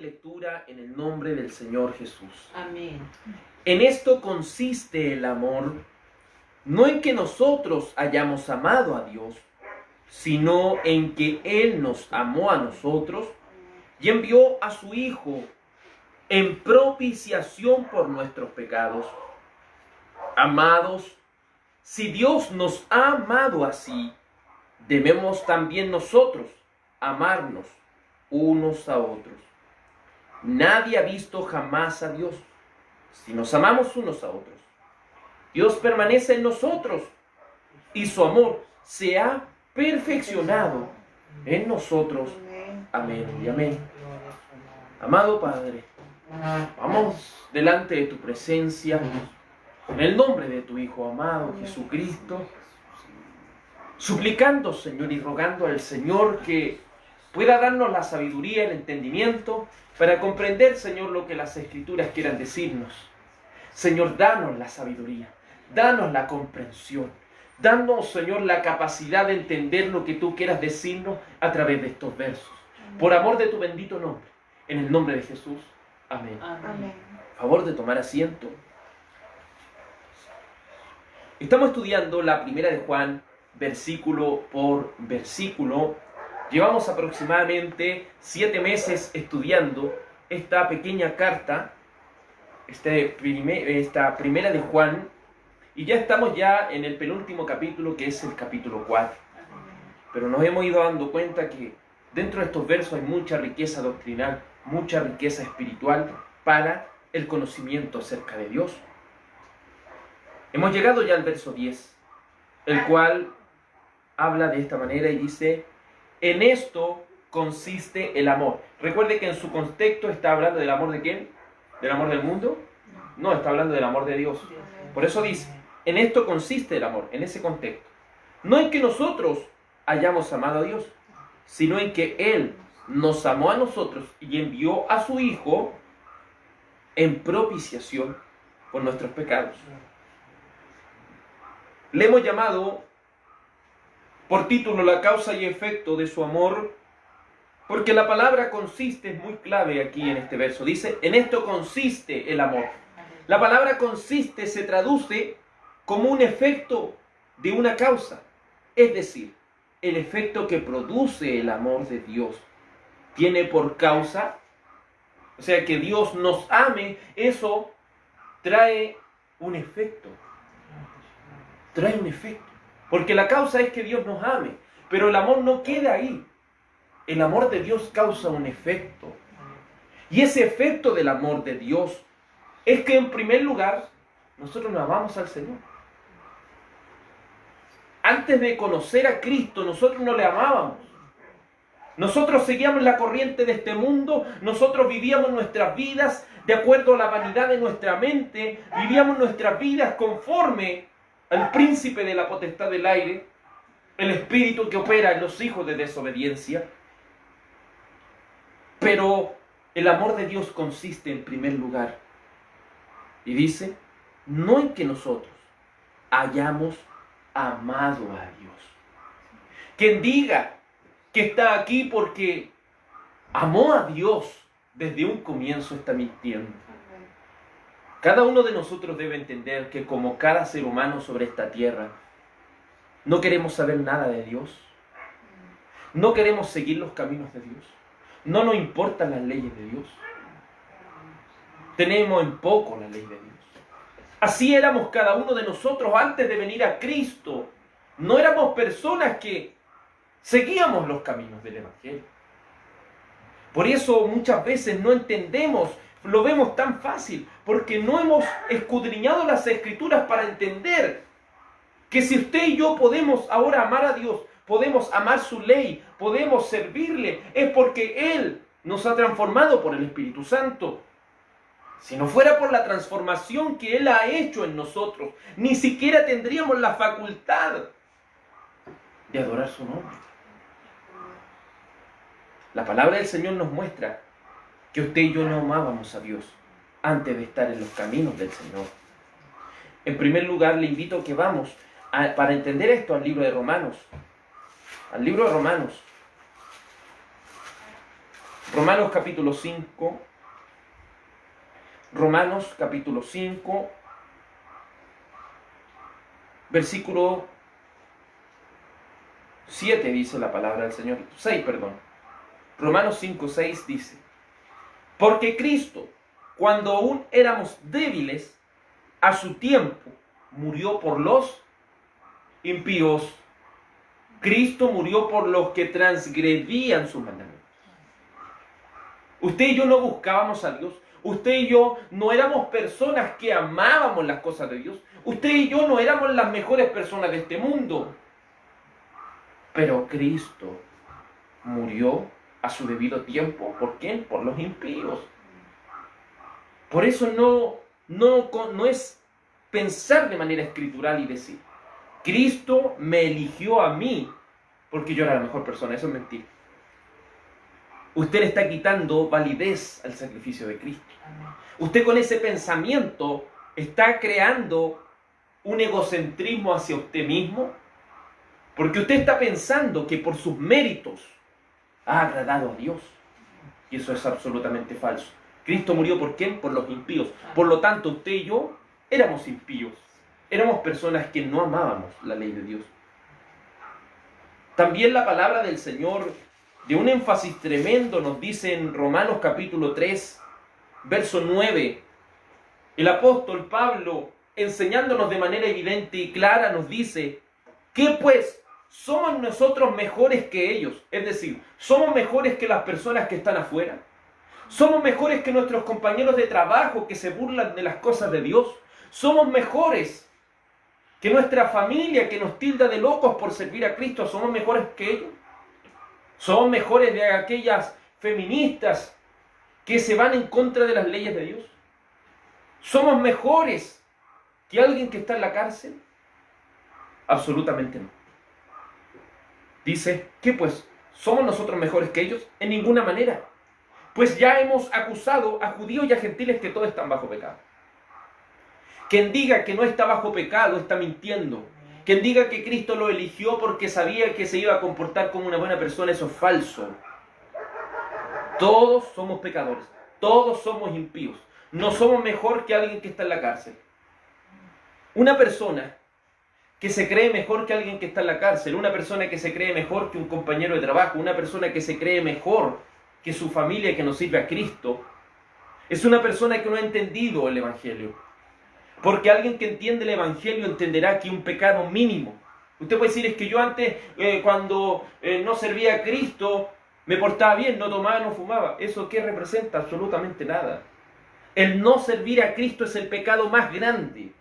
lectura en el nombre del Señor Jesús. Amén. En esto consiste el amor, no en que nosotros hayamos amado a Dios, sino en que Él nos amó a nosotros y envió a su Hijo en propiciación por nuestros pecados. Amados, si Dios nos ha amado así, debemos también nosotros amarnos unos a otros. Nadie ha visto jamás a Dios si nos amamos unos a otros. Dios permanece en nosotros y su amor se ha perfeccionado en nosotros. Amén y amén. Amado Padre, vamos delante de tu presencia, en el nombre de tu Hijo amado Jesucristo, suplicando, Señor, y rogando al Señor que pueda darnos la sabiduría, el entendimiento, para comprender, Señor, lo que las Escrituras quieran decirnos. Señor, danos la sabiduría, danos la comprensión, danos, Señor, la capacidad de entender lo que tú quieras decirnos a través de estos versos. Por amor de tu bendito nombre, en el nombre de Jesús. Amén. Amén. Favor de tomar asiento. Estamos estudiando la primera de Juan, versículo por versículo. Llevamos aproximadamente 7 meses estudiando esta pequeña carta, esta primera de Juan, y ya estamos en el penúltimo capítulo, que es el capítulo 4. Pero nos hemos ido dando cuenta que dentro de estos versos hay mucha riqueza doctrinal, mucha riqueza espiritual para el conocimiento acerca de Dios. Hemos llegado ya al verso 10, el cual habla de esta manera y dice: en esto consiste el amor. Recuerde que en su contexto está hablando del amor de ¿quién? ¿Del amor del mundo? No, está hablando del amor de Dios. Por eso dice, en esto consiste el amor, en ese contexto. No en que nosotros hayamos amado a Dios, sino en que Él nos amó a nosotros y envió a su Hijo en propiciación por nuestros pecados. Le hemos llamado por título la causa y efecto de su amor, porque la palabra consiste es muy clave aquí en este verso. Dice, en esto consiste el amor. La palabra consiste se traduce como un efecto de una causa, es decir, el efecto que produce el amor de Dios. Tiene por causa, o sea, que Dios nos ame, eso trae un efecto. Trae un efecto. Porque la causa es que Dios nos ame, pero el amor no queda ahí. El amor de Dios causa un efecto. Y ese efecto del amor de Dios es que en primer lugar nosotros nos amamos al Señor. Antes de conocer a Cristo, nosotros no le amábamos. Nosotros seguíamos la corriente de este mundo, nosotros vivíamos nuestras vidas de acuerdo a la vanidad de nuestra mente, vivíamos nuestras vidas conforme al príncipe de la potestad del aire, el espíritu que opera en los hijos de desobediencia. Pero el amor de Dios consiste en primer lugar, y dice, no en que nosotros hayamos amado a Dios. Quien diga que está aquí porque amó a Dios desde un comienzo está mintiendo. Cada uno de nosotros debe entender que como cada ser humano sobre esta tierra, no queremos saber nada de Dios. No queremos seguir los caminos de Dios. No nos importan las leyes de Dios. Tenemos en poco la ley de Dios. Así éramos cada uno de nosotros antes de venir a Cristo. No éramos personas que seguíamos los caminos del Evangelio. Por eso muchas veces no entendemos, lo vemos tan fácil, porque no hemos escudriñado las Escrituras para entender que si usted y yo podemos ahora amar a Dios, podemos amar su ley, podemos servirle, es porque Él nos ha transformado por el Espíritu Santo. Si no fuera por la transformación que Él ha hecho en nosotros, ni siquiera tendríamos la facultad de adorar su nombre. La palabra del Señor nos muestra que usted y yo no amábamos a Dios antes de estar en los caminos del Señor. En primer lugar, le invito a que vamos para entender esto al libro de Romanos. Al libro de Romanos. Romanos capítulo 5. Romanos capítulo 5, versículo 7 dice la palabra del Señor. 6, perdón. Romanos 5, 6 dice: porque Cristo, cuando aún éramos débiles, a su tiempo murió por los impíos. Cristo murió por los que transgredían sus mandamientos. Usted y yo no buscábamos a Dios. Usted y yo no éramos personas que amábamos las cosas de Dios. Usted y yo no éramos las mejores personas de este mundo. Pero Cristo murió a su debido tiempo. ¿Por quién? Por los impíos. Por eso no es pensar de manera escritural y decir: Cristo me eligió a mí porque yo era la mejor persona. Eso es mentira. Usted le está quitando validez al sacrificio de Cristo. Usted con ese pensamiento está creando un egocentrismo hacia usted mismo, porque usted está pensando que por sus méritos ha agradado a Dios. Y eso es absolutamente falso. Cristo murió ¿por quién? Por los impíos. Por lo tanto, usted y yo éramos impíos. Éramos personas que no amábamos la ley de Dios. También la palabra del Señor, de un énfasis tremendo, nos dice en Romanos capítulo 3, verso 9. El apóstol Pablo, enseñándonos de manera evidente y clara, nos dice: ¿qué pues? ¿Somos nosotros mejores que ellos? Es decir, ¿somos mejores que las personas que están afuera? ¿Somos mejores que nuestros compañeros de trabajo que se burlan de las cosas de Dios? ¿Somos mejores que nuestra familia que nos tilda de locos por servir a Cristo? ¿Somos mejores que ellos? ¿Somos mejores de aquellas feministas que se van en contra de las leyes de Dios? ¿Somos mejores que alguien que está en la cárcel? Absolutamente no. Dice, ¿qué pues? ¿Somos nosotros mejores que ellos? En ninguna manera. Pues ya hemos acusado a judíos y a gentiles que todos están bajo pecado. Quien diga que no está bajo pecado está mintiendo. Quien diga que Cristo lo eligió porque sabía que se iba a comportar como una buena persona, eso es falso. Todos somos pecadores. Todos somos impíos. No somos mejor que alguien que está en la cárcel. Una persona que se cree mejor que alguien que está en la cárcel, una persona que se cree mejor que un compañero de trabajo, una persona que se cree mejor que su familia que no sirve a Cristo, es una persona que no ha entendido el Evangelio. Porque alguien que entiende el Evangelio entenderá que un pecado mínimo. Usted puede decir: es que yo antes, cuando no servía a Cristo, me portaba bien, no tomaba, no fumaba. ¿Eso qué representa? Absolutamente nada. El no servir a Cristo es el pecado más grande.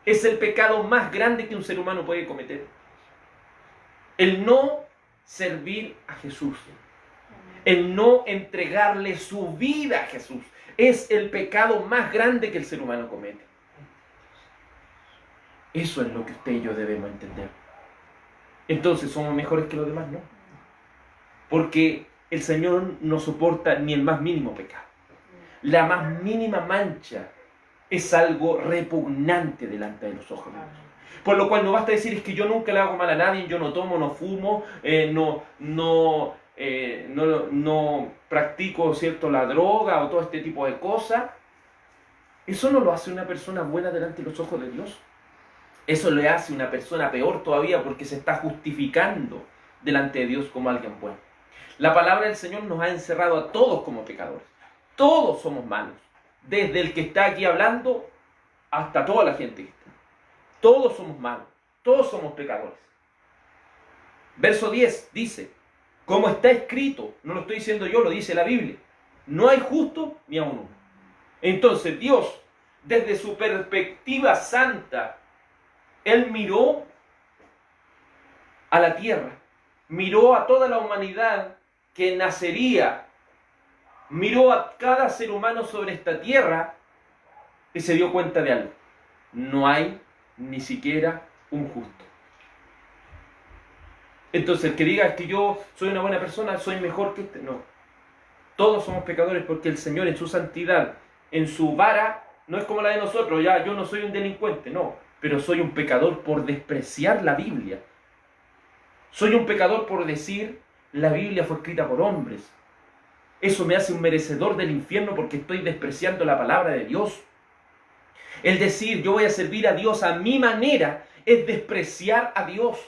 Es el pecado más grande que un ser humano puede cometer. El no servir a Jesús. El no entregarle su vida a Jesús. Es el pecado más grande que el ser humano comete. Eso es lo que usted y yo debemos entender. Entonces, ¿somos mejores que los demás? No. Porque el Señor no soporta ni el más mínimo pecado. La más mínima mancha es algo repugnante delante de los ojos de Dios. Por lo cual no basta decir: es que yo nunca le hago mal a nadie, yo no tomo, no fumo, no practico, ¿cierto?, la droga o todo este tipo de cosas. Eso no lo hace una persona buena delante de los ojos de Dios. Eso le hace una persona peor todavía, porque se está justificando delante de Dios como alguien bueno. La palabra del Señor nos ha encerrado a todos como pecadores. Todos somos malos. Desde el que está aquí hablando hasta toda la gente que está. Todos somos malos. Todos somos pecadores. Verso 10 dice: como está escrito, no lo estoy diciendo yo, lo dice la Biblia, no hay justo ni aun uno. Entonces Dios, desde su perspectiva santa, Él miró a la tierra, miró a toda la humanidad que nacería, miró a cada ser humano sobre esta tierra y se dio cuenta de algo: no hay ni siquiera un justo. Entonces el que diga: es que yo soy una buena persona, soy mejor que este, no. Todos somos pecadores, porque el Señor en su santidad, en su vara, no es como la de nosotros. Ya, yo no soy un delincuente, no, pero soy un pecador por despreciar la Biblia. Soy un pecador por decir: la Biblia fue escrita por hombres. Eso me hace un merecedor del infierno porque estoy despreciando la palabra de Dios. El decir yo voy a servir a Dios a mi manera es despreciar a Dios.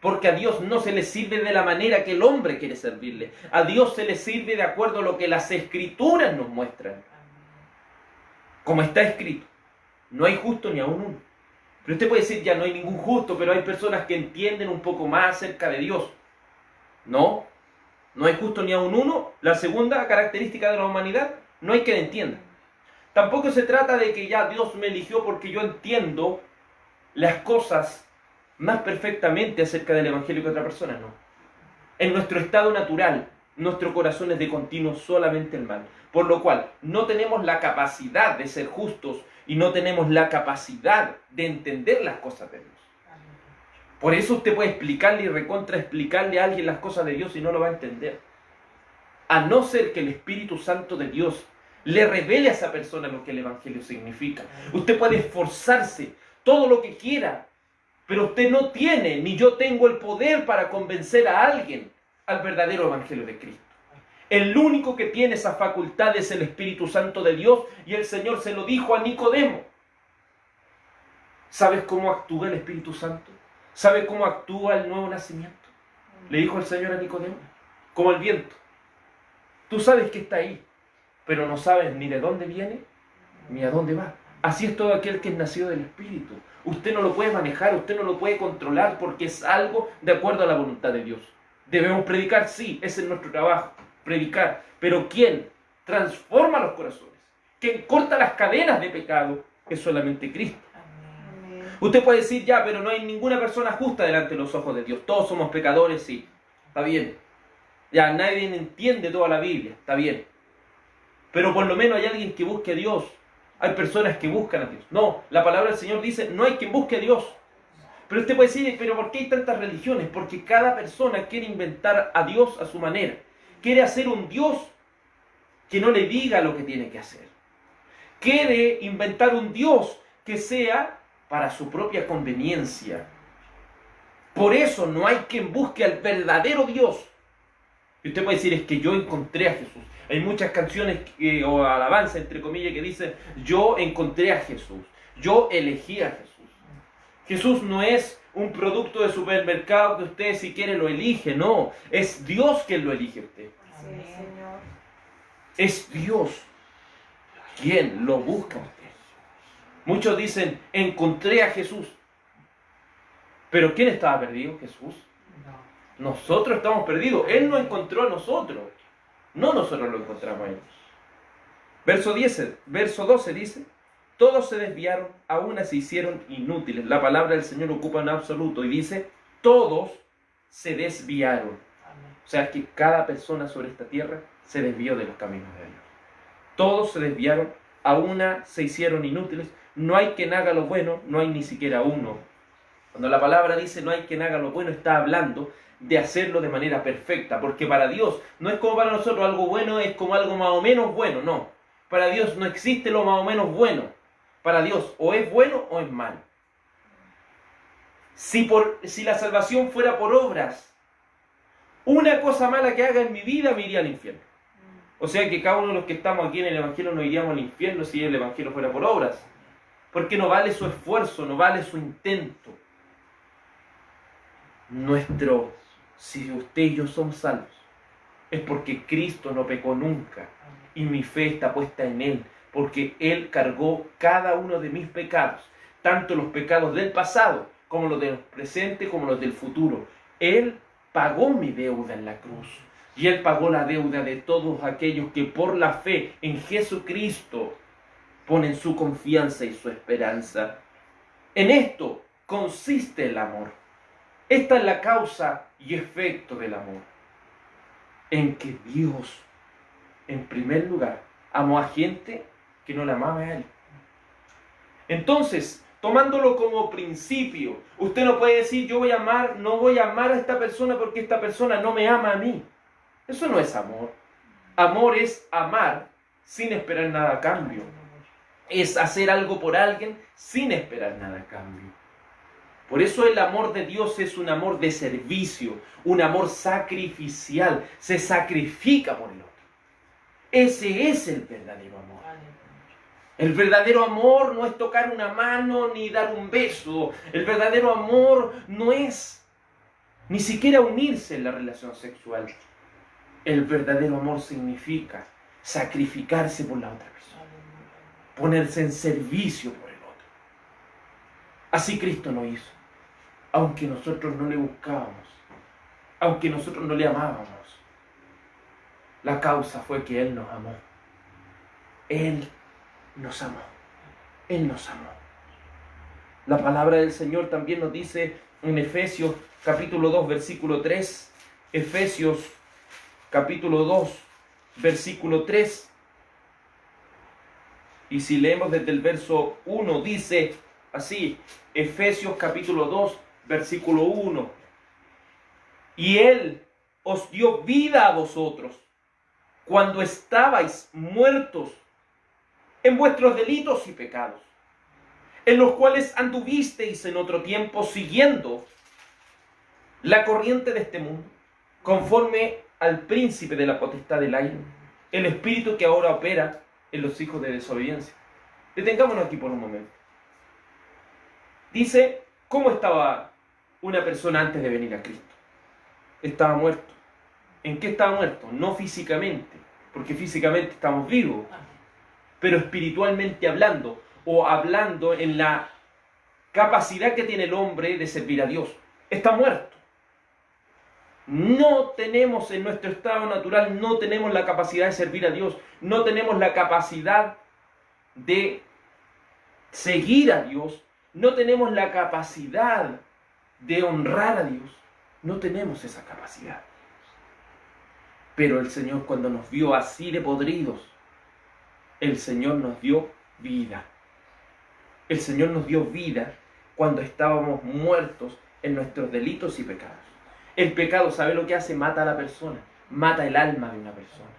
Porque a Dios no se le sirve de la manera que el hombre quiere servirle. A Dios se le sirve de acuerdo a lo que las Escrituras nos muestran. Como está escrito, no hay justo ni aún uno. Pero usted puede decir, ya no hay ningún justo, pero hay personas que entienden un poco más acerca de Dios. No, no hay justo ni aún uno. La segunda característica de la humanidad, no hay quien entienda. Tampoco se trata de que ya Dios me eligió porque yo entiendo las cosas más perfectamente acerca del Evangelio que otra persona, no. En nuestro estado natural, nuestro corazón es de continuo solamente el mal. Por lo cual, no tenemos la capacidad de ser justos y no tenemos la capacidad de entender las cosas de Dios. Por eso usted puede explicarle y recontraexplicarle a alguien las cosas de Dios y no lo va a entender. A no ser que el Espíritu Santo de Dios le revele a esa persona lo que el Evangelio significa. Usted puede esforzarse todo lo que quiera, pero usted no tiene, ni yo tengo el poder para convencer a alguien al verdadero Evangelio de Cristo. El único que tiene esa facultad es el Espíritu Santo de Dios, y el Señor se lo dijo a Nicodemo. ¿Sabes cómo actúa el Espíritu Santo? ¿Sabe cómo actúa el nuevo nacimiento? Le dijo el Señor a Nicodemo, como el viento. Tú sabes que está ahí, pero no sabes ni de dónde viene, ni a dónde va. Así es todo aquel que es nacido del Espíritu. Usted no lo puede manejar, usted no lo puede controlar, porque es algo de acuerdo a la voluntad de Dios. ¿Debemos predicar? Sí, ese es nuestro trabajo, predicar. Pero ¿quién transforma los corazones? ¿Quién corta las cadenas de pecado? Es solamente Cristo. Usted puede decir, ya, pero no hay ninguna persona justa delante de los ojos de Dios. Todos somos pecadores, sí. Está bien. Ya, nadie entiende toda la Biblia. Está bien. Pero por lo menos hay alguien que busque a Dios. Hay personas que buscan a Dios. No, la palabra del Señor dice, no hay quien busque a Dios. Pero usted puede decir, pero ¿por qué hay tantas religiones? Porque cada persona quiere inventar a Dios a su manera. Quiere hacer un Dios que no le diga lo que tiene que hacer. Quiere inventar un Dios que sea para su propia conveniencia. Por eso no hay quien busque al verdadero Dios. Y usted puede decir, es que yo encontré a Jesús. Hay muchas canciones o alabanzas, entre comillas, que dicen, yo encontré a Jesús. Yo elegí a Jesús. Jesús no es un producto de supermercado que usted si quiere lo elige, no. Es Dios quien lo elige a usted. Sí, Señor. Es Dios quien lo busca a usted. Muchos dicen, encontré a Jesús. ¿Pero quién estaba perdido? Jesús. Nosotros estamos perdidos. Él nos encontró a nosotros. No nosotros lo encontramos a ellos. Verso 12 dice, todos se desviaron, a una se hicieron inútiles. La palabra del Señor ocupa en absoluto y dice, todos se desviaron. O sea que cada persona sobre esta tierra se desvió de los caminos de Dios. Todos se desviaron, a una se hicieron inútiles. No hay quien haga lo bueno, no hay ni siquiera uno. Cuando la palabra dice no hay quien haga lo bueno, está hablando de hacerlo de manera perfecta, porque para Dios no es como para nosotros algo bueno, es como algo más o menos bueno, no. Para Dios no existe lo más o menos bueno. Para Dios o es bueno o es malo. Si la salvación fuera por obras, una cosa mala que haga en mi vida me iría al infierno. O sea que cada uno de los que estamos aquí en el Evangelio no iríamos al infierno si el Evangelio fuera por obras. Porque no vale su esfuerzo, no vale su intento. Si usted y yo somos salvos, es porque Cristo no pecó nunca. Y mi fe está puesta en Él. Porque Él cargó cada uno de mis pecados. Tanto los pecados del pasado, como los del presente, como los del futuro. Él pagó mi deuda en la cruz. Y Él pagó la deuda de todos aquellos que por la fe en Jesucristo ponen su confianza y su esperanza. En esto consiste el amor. Esta es la causa y efecto del amor. En que Dios, en primer lugar, amó a gente que no la amaba a Él. Entonces, tomándolo como principio, usted no puede decir, no voy a amar a esta persona porque esta persona no me ama a mí. Eso no es amor. Amor es amar sin esperar nada a cambio. Es hacer algo por alguien sin esperar nada a cambio. Por eso el amor de Dios es un amor de servicio, un amor sacrificial. Se sacrifica por el otro. Ese es el verdadero amor. El verdadero amor no es tocar una mano ni dar un beso. El verdadero amor no es ni siquiera unirse en la relación sexual. El verdadero amor significa sacrificarse por la otra persona, ponerse en servicio por el otro. Así Cristo lo hizo, aunque nosotros no le buscábamos, aunque nosotros no le amábamos. La causa fue que Él nos amó. Él nos amó. Él nos amó. La palabra del Señor también nos dice en Efesios capítulo 2, versículo 3. Efesios capítulo 2, versículo 3. Y si leemos desde el verso 1, dice así, Efesios capítulo 2, versículo 1. Y Él os dio vida a vosotros cuando estabais muertos en vuestros delitos y pecados, en los cuales anduvisteis en otro tiempo siguiendo la corriente de este mundo, conforme al príncipe de la potestad del aire, el espíritu que ahora opera en los hijos de desobediencia. Detengámonos aquí por un momento. Dice, ¿cómo estaba una persona antes de venir a Cristo? Estaba muerto. ¿En qué estaba muerto? No físicamente, porque físicamente estamos vivos, pero espiritualmente hablando, o hablando en la capacidad que tiene el hombre de servir a Dios. Está muerto. No tenemos en nuestro estado natural, no tenemos la capacidad de servir a Dios, no tenemos la capacidad de seguir a Dios, no tenemos la capacidad de honrar a Dios, no tenemos esa capacidad. Pero el Señor, cuando nos vio así de podridos, el Señor nos dio vida. El Señor nos dio vida cuando estábamos muertos en nuestros delitos y pecados. El pecado, ¿sabe lo que hace? Mata a la persona, mata el alma de una persona.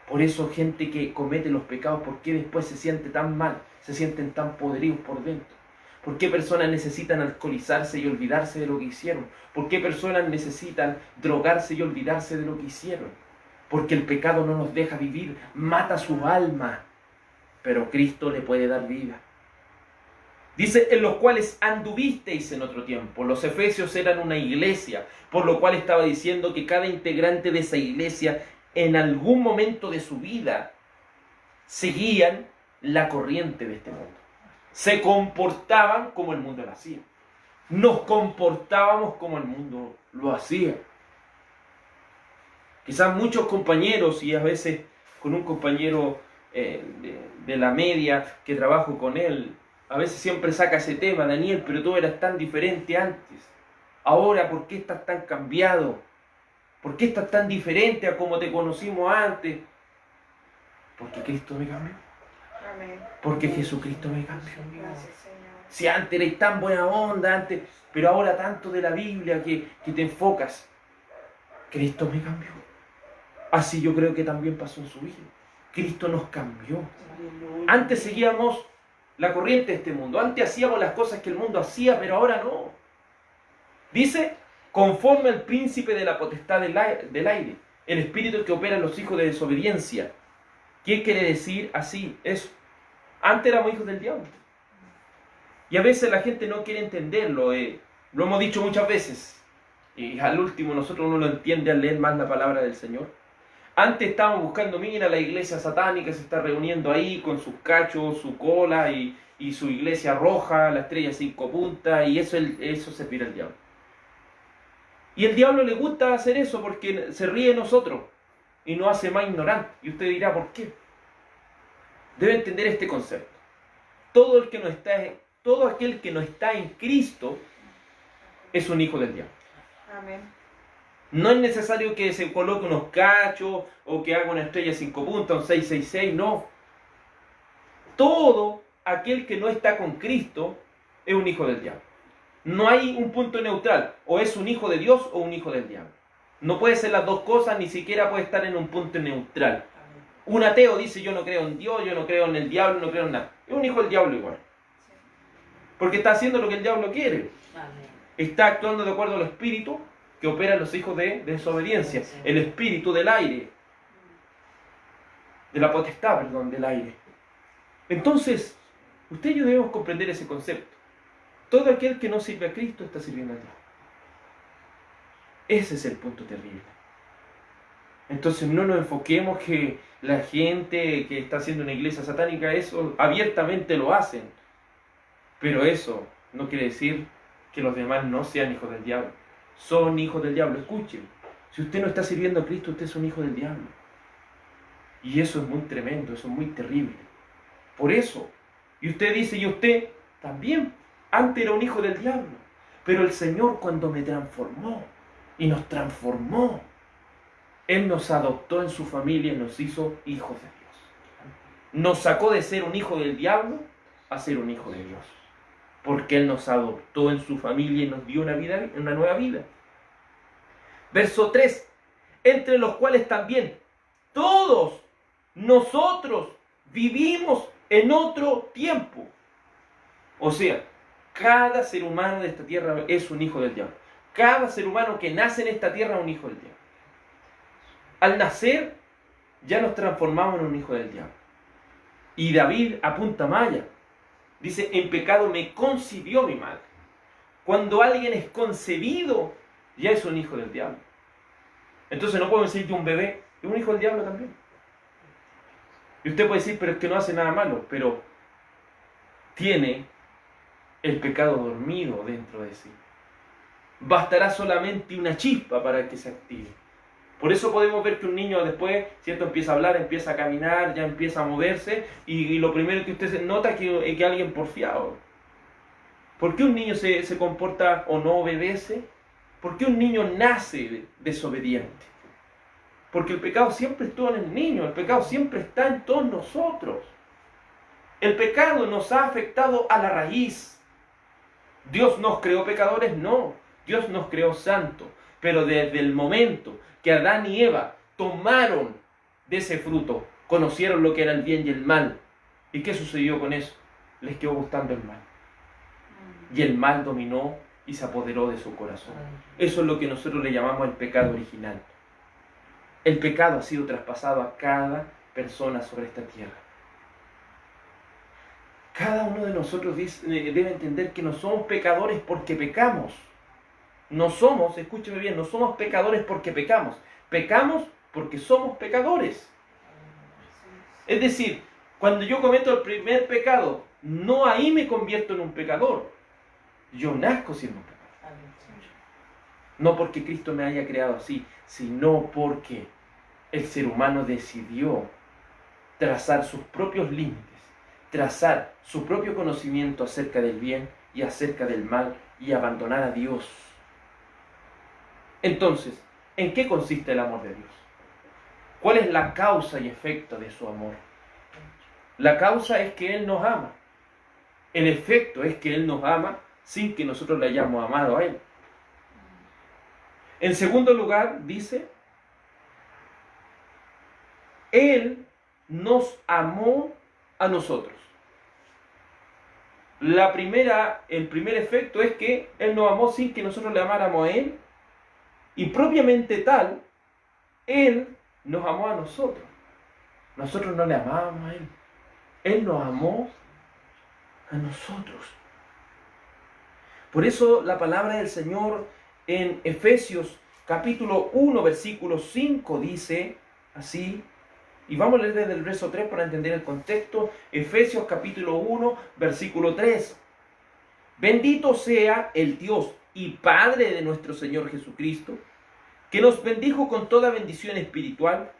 Por eso gente que comete los pecados, ¿por qué después se siente tan mal? Se sienten tan podridos por dentro. ¿Por qué personas necesitan alcoholizarse y olvidarse de lo que hicieron? ¿Por qué personas necesitan drogarse y olvidarse de lo que hicieron? Porque el pecado no nos deja vivir, mata su alma. Pero Cristo le puede dar vida. Dice, en los cuales anduvisteis en otro tiempo. Los efesios eran una iglesia, por lo cual estaba diciendo que cada integrante de esa iglesia, en algún momento de su vida, seguían la corriente de este mundo. Se comportaban como el mundo lo hacía. Nos comportábamos como el mundo lo hacía. Quizás muchos compañeros, y a veces con un compañero de la media que trabajo con él, a veces siempre saca ese tema: Daniel, pero tú eras tan diferente antes. Ahora, ¿por qué estás tan cambiado? ¿Por qué estás tan diferente a como te conocimos antes? Porque Cristo me cambió. Amén. Porque Jesucristo me cambió. Gracias, Señor. Si antes eres tan buena onda, antes, pero ahora tanto de la Biblia que te enfocas. Cristo me cambió. Así yo creo que también pasó en su vida. Cristo nos cambió. Antes seguíamos la corriente de este mundo. Antes hacíamos las cosas que el mundo hacía, pero ahora no. Dice, conforme al príncipe de la potestad del aire, el espíritu que opera en los hijos de desobediencia. ¿Qué quiere decir así? Eso. Antes éramos hijos del diablo. Y a veces la gente no quiere entenderlo. Lo hemos dicho muchas veces. Y al último nosotros no lo entiende al leer más la palabra del Señor. Antes estábamos buscando, mira, la iglesia satánica se está reuniendo ahí con sus cachos, su cola y su iglesia roja, la estrella 5 puntas, y eso servirá al diablo. Y el diablo le gusta hacer eso porque se ríe de nosotros y nos hace más ignorantes. Y usted dirá, ¿por qué? Debe entender este concepto. Todo aquel que no está en Cristo es un hijo del diablo. Amén. No es necesario que se coloque unos cachos o que haga una estrella 5 puntas, un 666, no. Todo aquel que no está con Cristo es un hijo del diablo. No hay un punto neutral. O es un hijo de Dios o un hijo del diablo. No puede ser las dos cosas, ni siquiera puede estar en un punto neutral. Un ateo dice, yo no creo en Dios, yo no creo en el diablo, no creo en nada. Es un hijo del diablo igual. Porque está haciendo lo que el diablo quiere. Está actuando de acuerdo al espíritu que opera en los hijos de desobediencia. El espíritu del aire. de la potestad, perdón, del aire. Entonces, usted y yo debemos comprender ese concepto. Todo aquel que no sirve a Cristo está sirviendo a Dios. Ese es el punto terrible. Entonces no nos enfoquemos que la gente que está haciendo una iglesia satánica, eso abiertamente lo hacen. Pero eso no quiere decir que los demás no sean hijos del diablo. Son hijos del diablo, escuchen. Si usted no está sirviendo a Cristo, usted es un hijo del diablo. Y eso es muy tremendo, eso es muy terrible. Por eso, y usted dice, y usted también, antes era un hijo del diablo. Pero el Señor cuando me transformó, y nos transformó, Él nos adoptó en su familia y nos hizo hijos de Dios. Nos sacó de ser un hijo del diablo a ser un hijo de Dios. Porque Él nos adoptó en su familia y nos dio una nueva vida. Verso 3. Entre los cuales también todos nosotros vivimos en otro tiempo. O sea, cada ser humano de esta tierra es un hijo del diablo. Cada ser humano que nace en esta tierra es un hijo del diablo. Al nacer, ya nos transformamos en un hijo del diablo. Y David apunta más allá. Dice, en pecado me concibió mi madre. Cuando alguien es concebido, ya es un hijo del diablo. Entonces no podemos decir que un bebé es un hijo del diablo también. Y usted puede decir, pero es que no hace nada malo, pero tiene el pecado dormido dentro de sí. Bastará solamente una chispa para que se active. Por eso podemos ver que un niño después, ¿cierto?, empieza a hablar, empieza a caminar, ya empieza a moverse, y lo primero que usted nota es que alguien porfiado. ¿Por qué un niño se comporta o no obedece? ¿Por qué un niño nace desobediente? Porque el pecado siempre estuvo en el niño, el pecado siempre está en todos nosotros. El pecado nos ha afectado a la raíz. ¿Dios nos creó pecadores? No, Dios nos creó santos. Pero desde el momento que Adán y Eva tomaron de ese fruto, conocieron lo que era el bien y el mal. ¿Y qué sucedió con eso? Les quedó gustando el mal. Y el mal dominó y se apoderó de su corazón. Eso es lo que nosotros le llamamos el pecado original. El pecado ha sido traspasado a cada persona sobre esta tierra. Cada uno de nosotros debe entender que no somos pecadores porque pecamos. No somos, escúcheme bien, no somos pecadores porque pecamos. Pecamos porque somos pecadores. Es decir, cuando yo cometo el primer pecado, no ahí me convierto en un pecador. Yo nazco siendo un pecador. No porque Cristo me haya creado así, sino porque el ser humano decidió trazar sus propios límites, trazar su propio conocimiento acerca del bien y acerca del mal y abandonar a Dios. Entonces, ¿en qué consiste el amor de Dios? ¿Cuál es la causa y efecto de su amor? La causa es que Él nos ama. El efecto es que Él nos ama sin que nosotros le hayamos amado a Él. En segundo lugar, dice, Él nos amó a nosotros. El primer efecto es que Él nos amó sin que nosotros le amáramos a Él. Y propiamente tal, Él nos amó a nosotros. Nosotros no le amábamos a Él. Él nos amó a nosotros. Por eso la palabra del Señor en Efesios capítulo 1, versículo 5 dice así, y vamos a leer desde el verso 3 para entender el contexto. Efesios capítulo 1, versículo 3. Bendito sea el Dios y Padre de nuestro Señor Jesucristo, que nos bendijo con toda bendición espiritual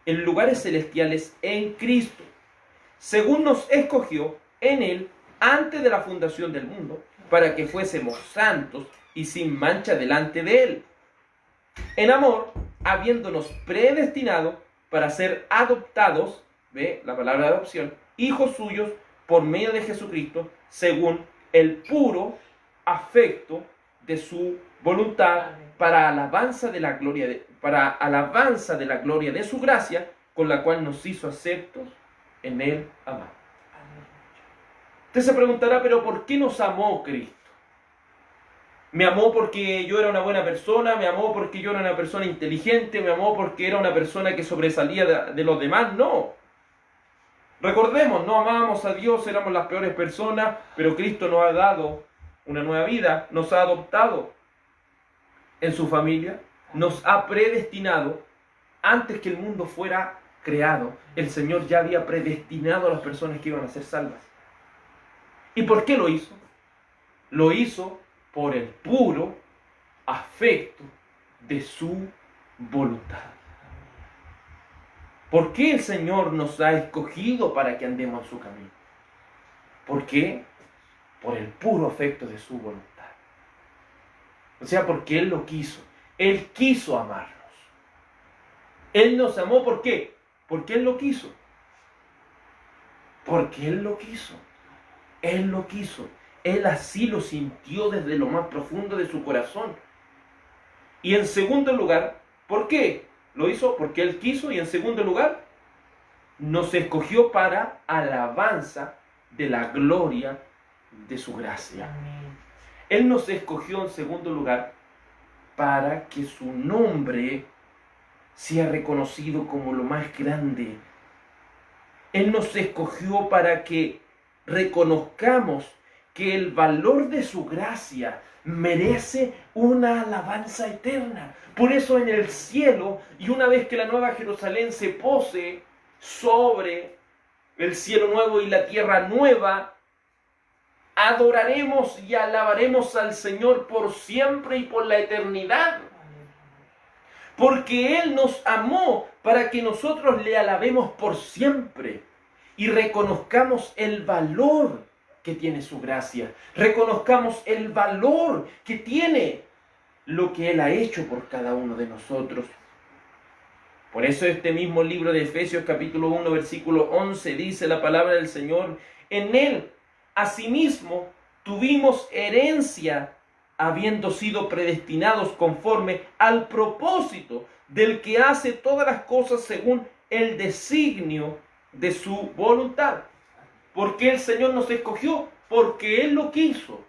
en lugares celestiales en Cristo, según nos escogió en Él antes de la fundación del mundo, para que fuésemos santos y sin mancha delante de Él, en amor, habiéndonos predestinado para ser adoptados, ve la palabra adopción, hijos suyos por medio de Jesucristo, según el puro afecto de su voluntad, para alabanza de la gloria de su gracia, con la cual nos hizo aceptos en Él amado. Usted se preguntará, pero ¿por qué nos amó Cristo? ¿Me amó porque yo era una buena persona? ¿Me amó porque yo era una persona inteligente? ¿Me amó porque era una persona que sobresalía de los demás? No. Recordemos, no amábamos a Dios, éramos las peores personas, pero Cristo nos ha dado una nueva vida, nos ha adoptado en su familia, nos ha predestinado antes que el mundo fuera creado. El Señor ya había predestinado a las personas que iban a ser salvas. ¿Y por qué lo hizo? Lo hizo por el puro afecto de su voluntad. ¿Por qué el Señor nos ha escogido para que andemos en su camino? ¿Por qué? Por el puro afecto de su voluntad. O sea, porque Él lo quiso. Él quiso amarnos. Él nos amó, ¿por qué? Porque Él lo quiso. Porque Él lo quiso. Él lo quiso. Él así lo sintió desde lo más profundo de su corazón. Y en segundo lugar, ¿por qué? Lo hizo porque Él quiso. Y en segundo lugar, nos escogió para alabanza de la gloria de su gracia. Él nos escogió en segundo lugar para que su nombre sea reconocido como lo más grande. Él nos escogió para que reconozcamos que el valor de su gracia merece una alabanza eterna. Por eso en el cielo, y una vez que la nueva Jerusalén se pose sobre el cielo nuevo y la tierra nueva, adoraremos y alabaremos al Señor por siempre y por la eternidad. Porque Él nos amó para que nosotros le alabemos por siempre y reconozcamos el valor que tiene su gracia. Reconozcamos el valor que tiene lo que Él ha hecho por cada uno de nosotros. Por eso este mismo libro de Efesios capítulo 1 versículo 11 dice la palabra del Señor: en Él asimismo tuvimos herencia, habiendo sido predestinados conforme al propósito del que hace todas las cosas según el designio de su voluntad. ¿Por qué el Señor nos escogió? Porque Él lo quiso.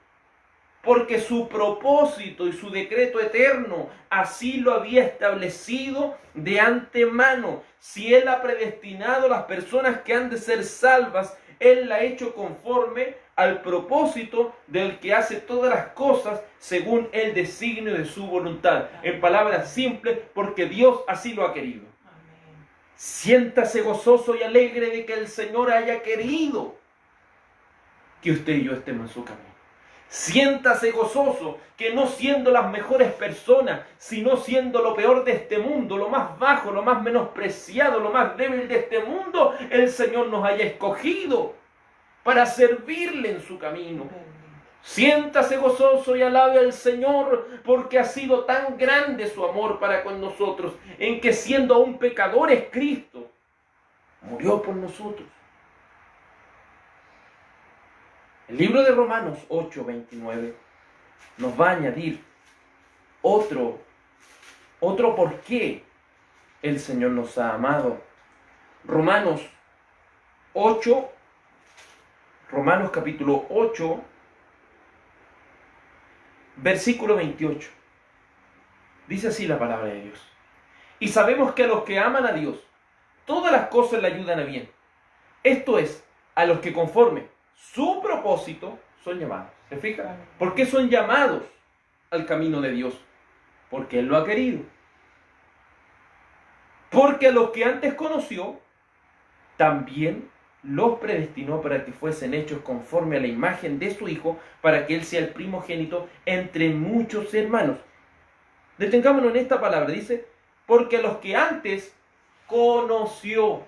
Porque su propósito y su decreto eterno así lo había establecido de antemano. Si Él ha predestinado a las personas que han de ser salvas, Él la ha hecho conforme al propósito del que hace todas las cosas según el designio de su voluntad. En palabras simples, porque Dios así lo ha querido. Amén. Siéntase gozoso y alegre de que el Señor haya querido que usted y yo estemos en su camino. Siéntase gozoso que no siendo las mejores personas, sino siendo lo peor de este mundo, lo más bajo, lo más menospreciado, lo más débil de este mundo, el Señor nos haya escogido para servirle en su camino. Siéntase gozoso y alabe al Señor, porque ha sido tan grande su amor para con nosotros, en que siendo aún pecadores, Cristo murió por nosotros. El libro de Romanos 8:29 nos va a añadir otro por qué el Señor nos ha amado. Romanos capítulo 8, versículo 28. Dice así la palabra de Dios: y sabemos que a los que aman a Dios, todas las cosas le ayudan a bien. Esto es, a los que conforme su propósito son llamados. ¿Se fijan? ¿Por qué son llamados al camino de Dios? Porque Él lo ha querido. Porque a los que antes conoció, también los predestinó para que fuesen hechos conforme a la imagen de su Hijo, para que Él sea el primogénito entre muchos hermanos. Detengámonos en esta palabra. Dice, porque a los que antes conoció.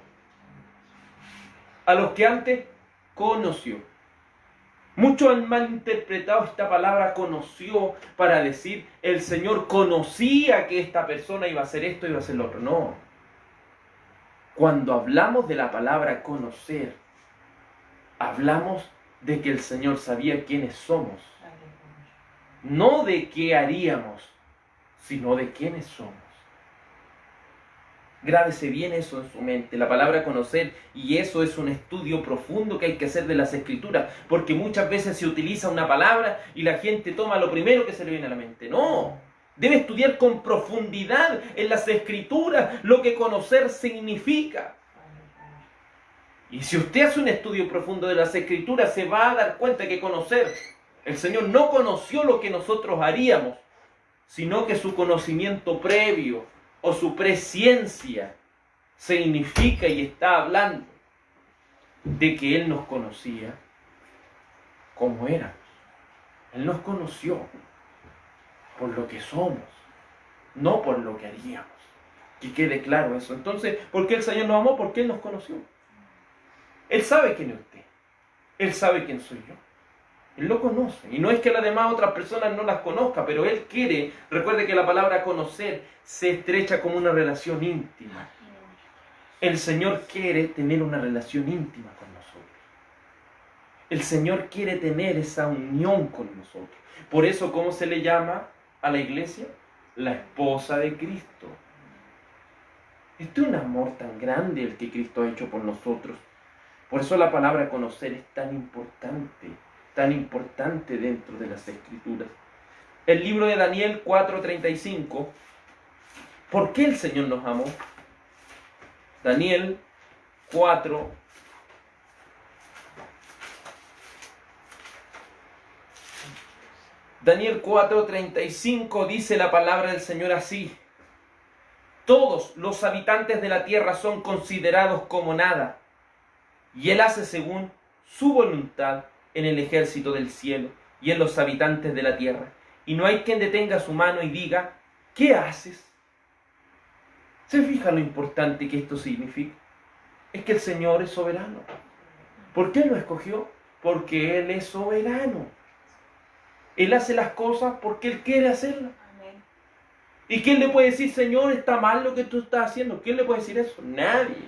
A los que antes conoció. Muchos han malinterpretado esta palabra conoció para decir el Señor conocía que esta persona iba a hacer esto y iba a hacer lo otro. No. Cuando hablamos de la palabra conocer, hablamos de que el Señor sabía quiénes somos. No de qué haríamos, sino de quiénes somos. Grábese bien eso en su mente, la palabra conocer, y eso es un estudio profundo que hay que hacer de las Escrituras, porque muchas veces se utiliza una palabra y la gente toma lo primero que se le viene a la mente. No, debe estudiar con profundidad en las Escrituras lo que conocer significa. Y si usted hace un estudio profundo de las Escrituras, se va a dar cuenta que conocer, el Señor no conoció lo que nosotros haríamos, sino que su conocimiento previo o su presciencia significa y está hablando de que Él nos conocía como éramos. Él nos conoció por lo que somos, no por lo que haríamos. Que quede claro eso. Entonces, ¿por qué el Señor nos amó? Porque Él nos conoció. Él sabe quién es usted. Él sabe quién soy yo. Él lo conoce. Y no es que las demás otras personas no las conozca, pero Él quiere, recuerde que la palabra conocer se estrecha como una relación íntima. El Señor quiere tener una relación íntima con nosotros. El Señor quiere tener esa unión con nosotros. Por eso, ¿cómo se le llama a la iglesia? La esposa de Cristo. Este es un amor tan grande el que Cristo ha hecho por nosotros. Por eso la palabra conocer es tan importante dentro de las Escrituras. El libro de Daniel 4:35. ¿Por qué el Señor nos amó? Daniel 4. Daniel 4:35 dice la palabra del Señor así: todos los habitantes de la tierra son considerados como nada, y Él hace según su voluntad en el ejército del cielo y en los habitantes de la tierra. Y no hay quien detenga su mano y diga: ¿qué haces? ¿Se fija lo importante que esto significa? Es que el Señor es soberano. ¿Por qué lo escogió? Porque Él es soberano. Él hace las cosas porque Él quiere hacerlas. Amén. ¿Y quién le puede decir: Señor, está mal lo que tú estás haciendo? ¿Quién le puede decir eso? Nadie.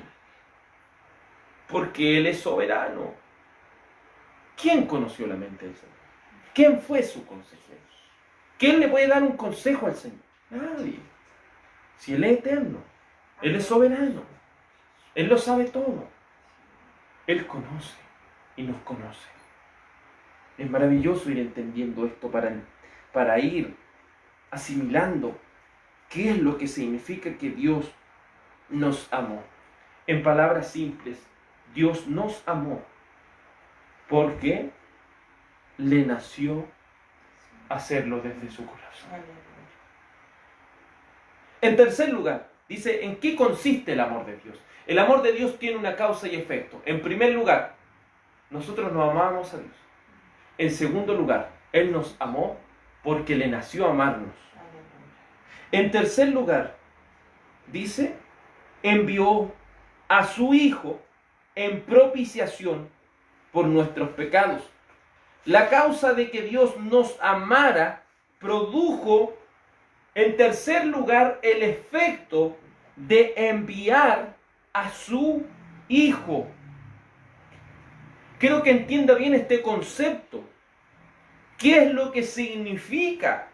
Porque Él es soberano. ¿Quién conoció la mente del Señor? ¿Quién fue su consejero? ¿Quién le puede dar un consejo al Señor? Nadie. Si Él es eterno, Él es soberano, Él lo sabe todo. Él conoce y nos conoce. Es maravilloso ir entendiendo esto para ir asimilando qué es lo que significa que Dios nos amó. En palabras simples, Dios nos amó porque le nació hacerlo desde su corazón. En tercer lugar, dice, ¿en qué consiste el amor de Dios? El amor de Dios tiene una causa y efecto. En primer lugar, nosotros nos amamos a Dios. En segundo lugar, Él nos amó porque le nació amarnos. En tercer lugar, dice, envió a su Hijo en propiciación por nuestros pecados. La causa de que Dios nos amara produjo, en tercer lugar, el efecto de enviar a su Hijo. Quiero que entienda bien este concepto. ¿Qué es lo que significa?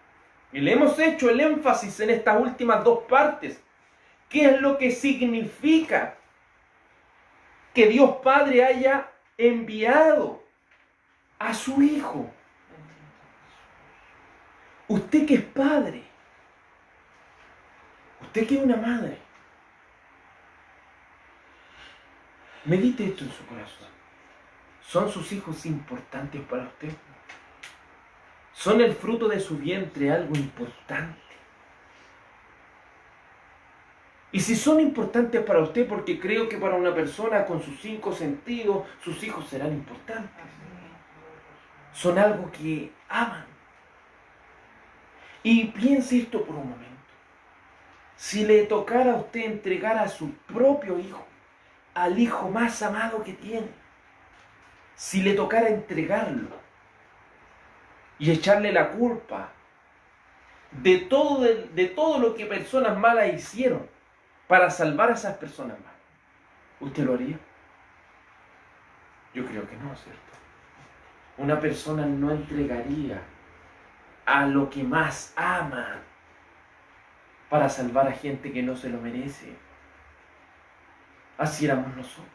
Y le hemos hecho el énfasis en estas últimas dos partes. ¿Qué es lo que significa que Dios Padre haya enviado a su Hijo? Usted que es padre, usted que es una madre, medite esto en su corazón. ¿Son sus hijos importantes para usted? ¿Son el fruto de su vientre algo importante? Y si son importantes para usted, porque creo que para una persona con sus 5 sentidos, sus hijos serán importantes. Son algo que aman. Y piense esto por un momento. Si le tocara a usted entregar a su propio hijo, al hijo más amado que tiene, si le tocara entregarlo y echarle la culpa de todo lo que personas malas hicieron para salvar a esas personas malas, ¿usted lo haría? Yo creo que no, ¿cierto? Una persona no entregaría a lo que más ama para salvar a gente que no se lo merece. Así éramos nosotros.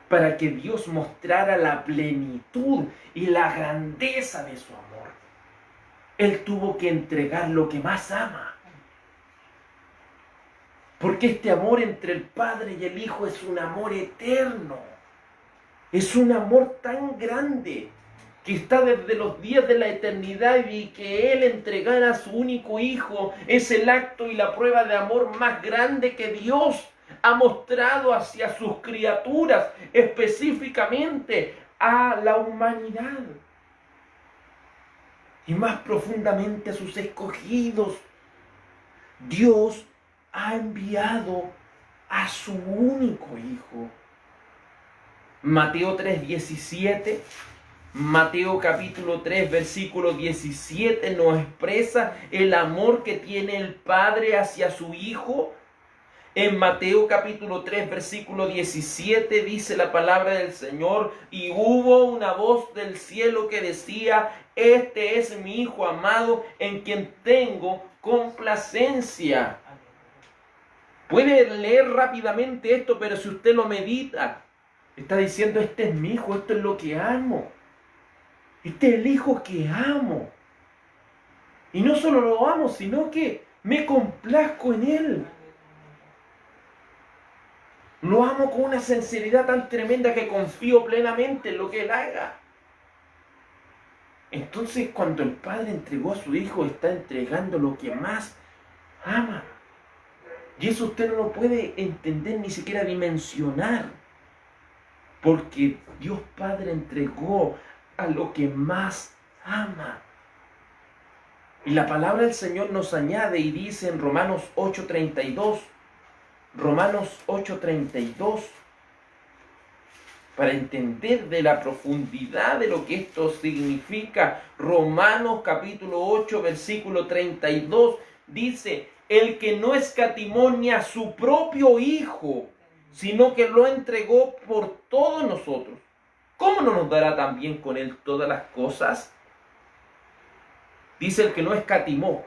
Para que Dios mostrara la plenitud y la grandeza de su amor, Él tuvo que entregar lo que más ama. Porque este amor entre el Padre y el Hijo es un amor eterno. Es un amor tan grande que está desde los días de la eternidad, y que Él entregara a su único Hijo es el acto y la prueba de amor más grande que Dios ha mostrado hacia sus criaturas, específicamente a la humanidad. Y más profundamente a sus escogidos. Dios ha enviado a su único Hijo. Mateo 3:17, Mateo capítulo 3, versículo 17 nos expresa el amor que tiene el Padre hacia su Hijo. En Mateo capítulo 3, versículo 17 dice la palabra del Señor: y hubo una voz del cielo que decía: este es mi Hijo amado, en quien tengo complacencia. Puede leer rápidamente esto, pero si usted lo medita, está diciendo: este es mi Hijo, esto es lo que amo. Este es el Hijo que amo. Y no solo lo amo, sino que me complazco en Él. Lo amo con una sinceridad tan tremenda que confío plenamente en lo que Él haga. Entonces, cuando el Padre entregó a su Hijo, está entregando lo que más ama. Y eso usted no lo puede entender, ni siquiera dimensionar. Porque Dios Padre entregó a lo que más ama. Y la palabra del Señor nos añade y dice en Romanos 8:32, Romanos 8:32, para entender de la profundidad de lo que esto significa. Romanos capítulo 8, versículo 32, dice: el que no escatimó ni a su propio Hijo, sino que lo entregó por todos nosotros, ¿cómo no nos dará también con Él todas las cosas? Dice: el que no escatimó,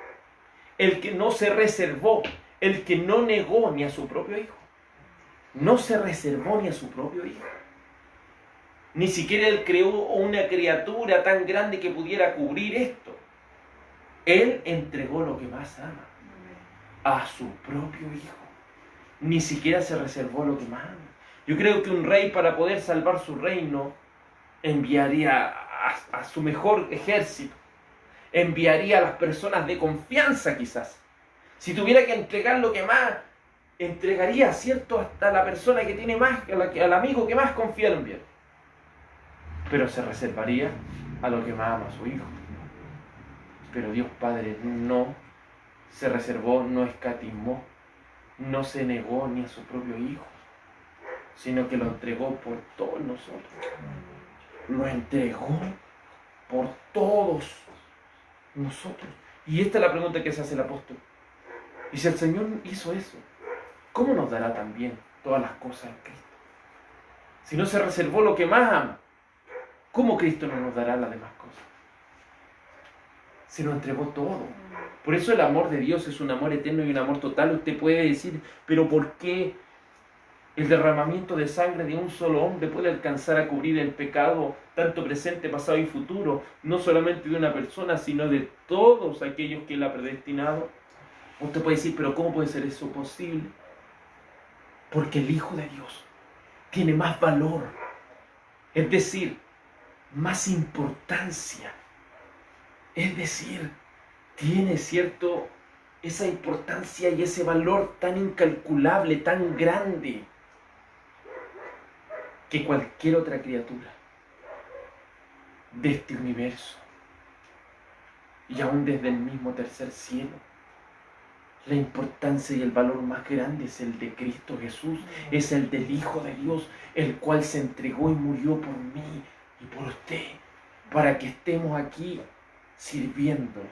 el que no se reservó, el que no negó ni a su propio Hijo. No se reservó ni a su propio Hijo. Ni siquiera Él creó una criatura tan grande que pudiera cubrir esto. Él entregó lo que más ama, a su propio Hijo. Ni siquiera se reservó lo que más ama. Yo creo que un rey, para poder salvar su reino, enviaría a su mejor ejército. Enviaría a las personas de confianza, quizás. Si tuviera que entregar lo que más, entregaría, ¿cierto?, hasta la persona que tiene más, al amigo que más confía en enviar. Pero se reservaría a lo que más ama, a su Hijo. Pero Dios Padre no se reservó, no escatimó, no se negó ni a su propio Hijo, sino que lo entregó por todos nosotros. Lo entregó por todos nosotros. Y esta es la pregunta que se hace el apóstol. Y si el Señor hizo eso, ¿cómo nos dará también todas las cosas en Cristo? Si no se reservó lo que más ama, ¿cómo Cristo no nos dará las demás cosas? Se lo entregó todo. Por eso el amor de Dios es un amor eterno y un amor total. Usted puede decir: pero ¿por qué el derramamiento de sangre de un solo hombre puede alcanzar a cubrir el pecado, tanto presente, pasado y futuro, no solamente de una persona, sino de todos aquellos que Él ha predestinado? Usted puede decir: pero ¿cómo puede ser eso posible? Porque el Hijo de Dios tiene más valor, es decir, más importancia. Es decir, tiene, ¿cierto?, esa importancia y ese valor tan incalculable, tan grande, que cualquier otra criatura de este universo, y aún desde el mismo tercer cielo. La importancia y el valor más grande es el de Cristo Jesús, es el del Hijo de Dios, el cual se entregó y murió por mí y por usted, para que estemos aquí sirviéndole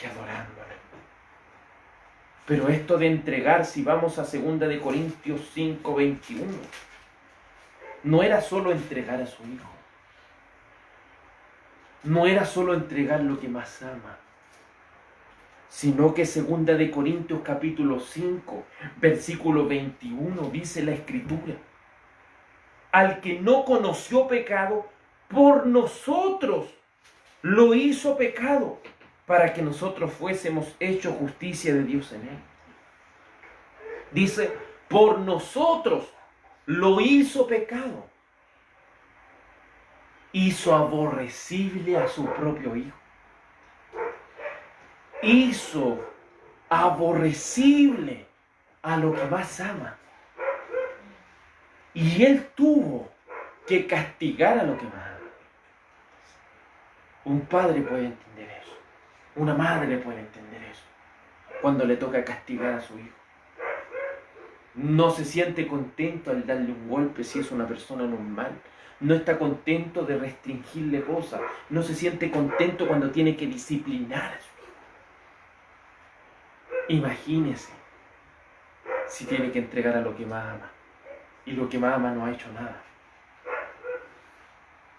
y adorándole. Pero esto de entregar, si vamos a 2 de Corintios 5:21, no era solo entregar a su Hijo, no era solo entregar lo que más ama, sino que 2 de Corintios capítulo 5, versículo 21, dice la Escritura: al que no conoció pecado, por nosotros lo hizo pecado, para que nosotros fuésemos hechos justicia de Dios en Él. Dice, por nosotros lo hizo pecado. Hizo aborrecible a su propio Hijo. Hizo aborrecible a lo que más ama. Y Él tuvo que castigar a lo que más ama. Un padre puede entender eso. Una madre puede entender eso. Cuando le toca castigar a su hijo. No se siente contento al darle un golpe si es una persona normal. No está contento de restringirle cosas. No se siente contento cuando tiene que disciplinar a su hijo. Imagínese si tiene que entregar a lo que más ama. Y lo que más ama no ha hecho nada.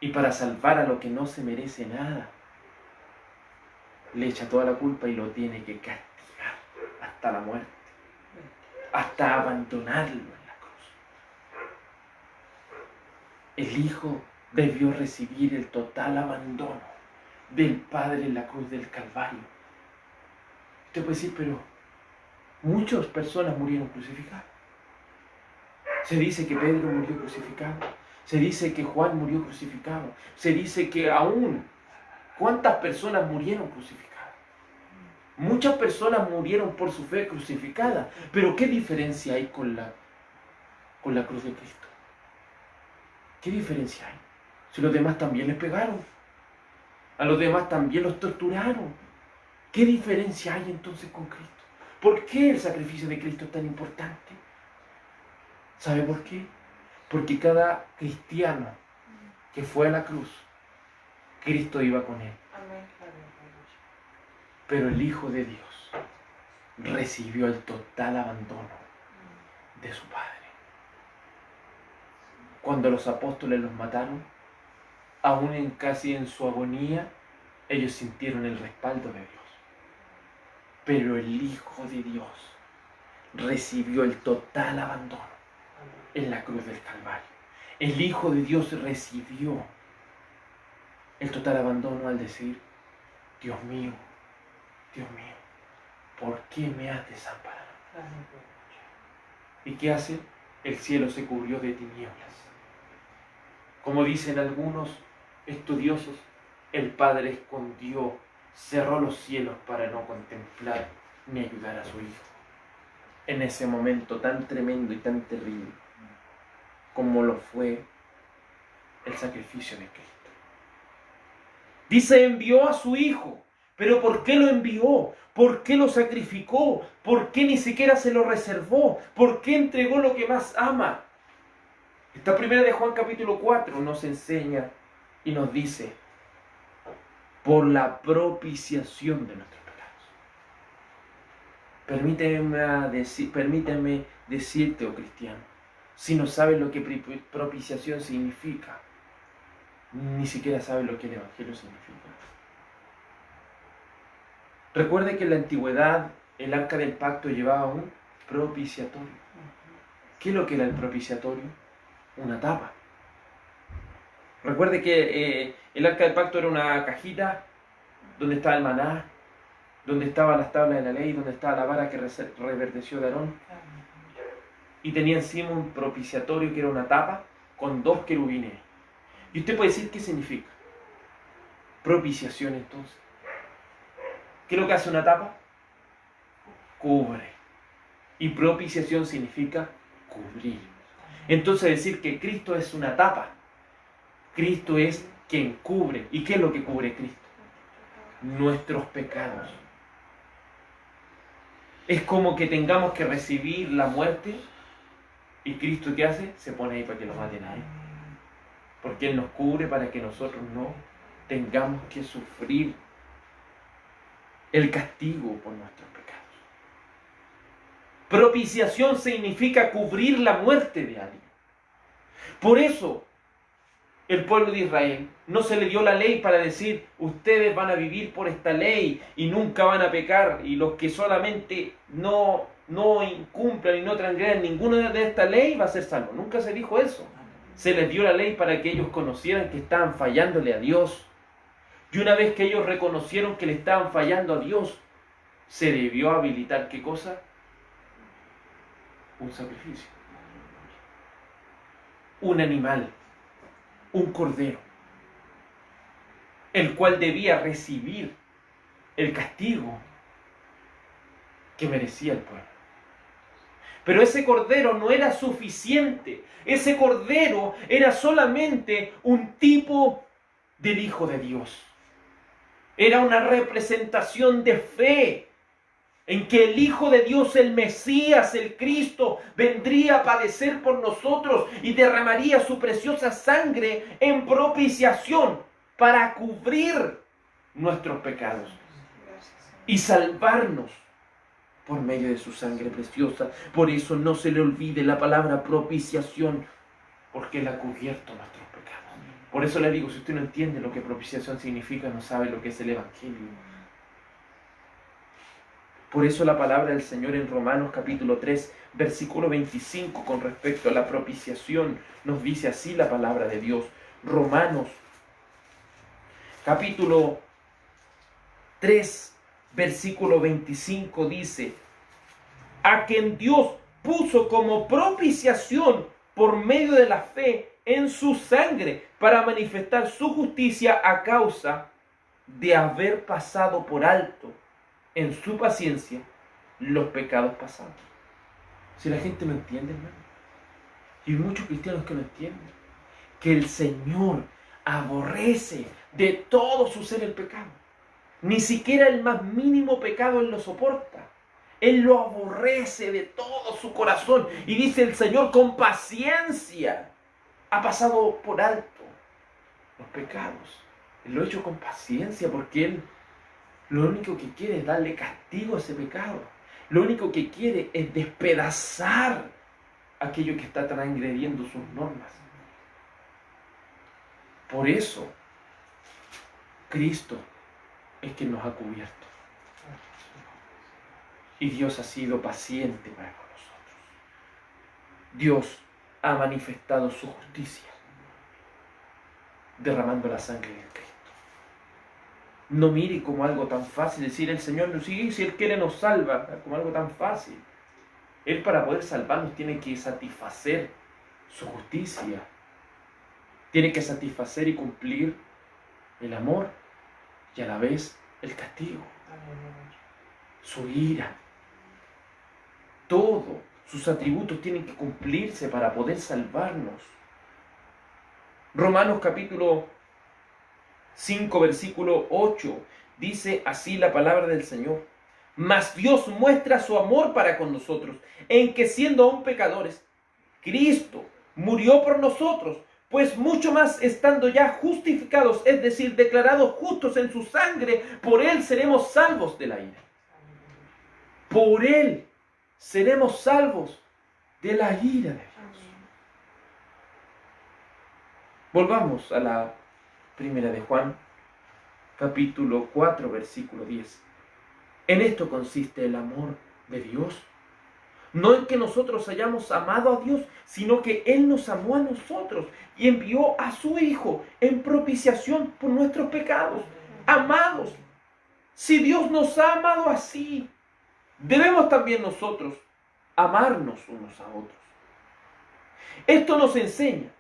Y para salvar a lo que no se merece nada, le echa toda la culpa y lo tiene que castigar hasta la muerte. Hasta abandonarlo en la cruz. El Hijo debió recibir el total abandono del Padre en la cruz del Calvario. Usted puede decir, pero muchas personas murieron crucificadas. Se dice que Pedro murió crucificado. Se dice que Juan murió crucificado. Se dice que aún, ¿cuántas personas murieron crucificadas? Muchas personas murieron por su fe crucificada. Pero ¿qué diferencia hay con la cruz de Cristo? ¿Qué diferencia hay? Si los demás también les pegaron. A los demás también los torturaron. ¿Qué diferencia hay entonces con Cristo? ¿Por qué el sacrificio de Cristo es tan importante? ¿Sabe por qué? Porque cada cristiano que fue a la cruz, Cristo iba con él. Amén. Pero el Hijo de Dios recibió el total abandono de su Padre. Cuando los apóstoles los mataron, aún casi en su agonía, ellos sintieron el respaldo de Dios. Pero el Hijo de Dios recibió el total abandono en la cruz del Calvario. El Hijo de Dios recibió el total abandono al decir, Dios mío, ¿por qué me has desamparado? ¿Y qué hace? El cielo se cubrió de tinieblas. Como dicen algunos estudiosos, el Padre escondió, cerró los cielos para no contemplar ni ayudar a su Hijo. En ese momento tan tremendo y tan terrible como lo fue el sacrificio de Cristo. Dice, envió a su Hijo. ¿Pero por qué lo envió? ¿Por qué lo sacrificó? ¿Por qué ni siquiera se lo reservó? ¿Por qué entregó lo que más ama? Esta primera de Juan capítulo 4 nos enseña y nos dice, por la propiciación de nuestros pecados. Permíteme decirte, oh cristiano, si no sabes lo que propiciación significa, ni siquiera sabes lo que el Evangelio significa. Recuerde que en la antigüedad el arca del pacto llevaba un propiciatorio. ¿Qué es lo que era el propiciatorio? Una tapa. Recuerde que el arca del pacto era una cajita donde estaba el maná, donde estaban las tablas de la ley, donde estaba la vara que reverdeció de Aarón. Y tenía encima un propiciatorio que era una tapa con 2 querubines. Y usted puede decir, ¿qué significa? Propiciación entonces. ¿Qué es lo que hace una tapa? Cubre. Y propiciación significa cubrir. Entonces decir que Cristo es una tapa. Cristo es quien cubre. ¿Y qué es lo que cubre Cristo? Nuestros pecados. Es como que tengamos que recibir la muerte y Cristo, ¿qué hace? Se pone ahí para que lo maten a Él. Porque Él nos cubre para que nosotros no tengamos que sufrir el castigo por nuestros pecados. Propiciación significa cubrir la muerte de alguien. Por eso, el pueblo de Israel no se le dio la ley para decir, ustedes van a vivir por esta ley y nunca van a pecar, y los que solamente no incumplan y no transgredan ninguna de esta ley va a ser salvo. Nunca se dijo eso. Se les dio la ley para que ellos conocieran que estaban fallándole a Dios. Y una vez que ellos reconocieron que le estaban fallando a Dios, se debió habilitar, ¿qué cosa? un sacrificio. Un animal, un cordero, el cual debía recibir el castigo que merecía el pueblo. Pero ese cordero no era suficiente. Ese cordero era solamente un tipo del Hijo de Dios. Era una representación de fe en que el Hijo de Dios, el Mesías, el Cristo, vendría a padecer por nosotros y derramaría su preciosa sangre en propiciación para cubrir nuestros pecados y salvarnos por medio de su sangre preciosa. Por eso no se le olvide la palabra propiciación, porque Él ha cubierto nuestros pecados. Por eso le digo, si usted no entiende lo que propiciación significa, no sabe lo que es el Evangelio. Por eso la palabra del Señor en Romanos capítulo 3, versículo 25, con respecto a la propiciación, nos dice así la palabra de Dios. Romanos capítulo 3, versículo 25 dice: a quien Dios puso como propiciación por medio de la fe en su sangre para manifestar su justicia a causa de haber pasado por alto en su paciencia los pecados pasados. Si la gente no entiende, hermano, y hay muchos cristianos que no entienden, que el Señor aborrece de todo su ser el pecado. Ni siquiera el más mínimo pecado Él lo soporta. Él lo aborrece de todo su corazón. Y dice el Señor, con paciencia ha pasado por alto los pecados. Él lo ha hecho con paciencia porque Él lo único que quiere es darle castigo a ese pecado. Lo único que quiere es despedazar aquello que está transgrediendo sus normas. Por eso, Cristo es quien nos ha cubierto. Y Dios ha sido paciente para con nosotros. Dios ha manifestado su justicia derramando la sangre de Cristo. No mire como algo tan fácil decir el Señor nos sigue, si Él quiere nos salva, como algo tan fácil. Él, para poder salvarnos, tiene que satisfacer su justicia. Tiene que satisfacer y cumplir el amor y a la vez el castigo. Su ira. Todos sus atributos tienen que cumplirse para poder salvarnos. Romanos capítulo 5, versículo 8, dice así la palabra del Señor: mas Dios muestra su amor para con nosotros, en que siendo aún pecadores, Cristo murió por nosotros, pues mucho más estando ya justificados, es decir, declarados justos en su sangre, por Él seremos salvos de la ira. Por Él seremos salvos de la ira de Dios. Volvamos a la primera de Juan, capítulo 4, versículo 10. En esto consiste el amor de Dios. No en que nosotros hayamos amado a Dios, sino que Él nos amó a nosotros y envió a su Hijo en propiciación por nuestros pecados. Amados, si Dios nos ha amado así, debemos también nosotros amarnos unos a otros. Esto nos enseña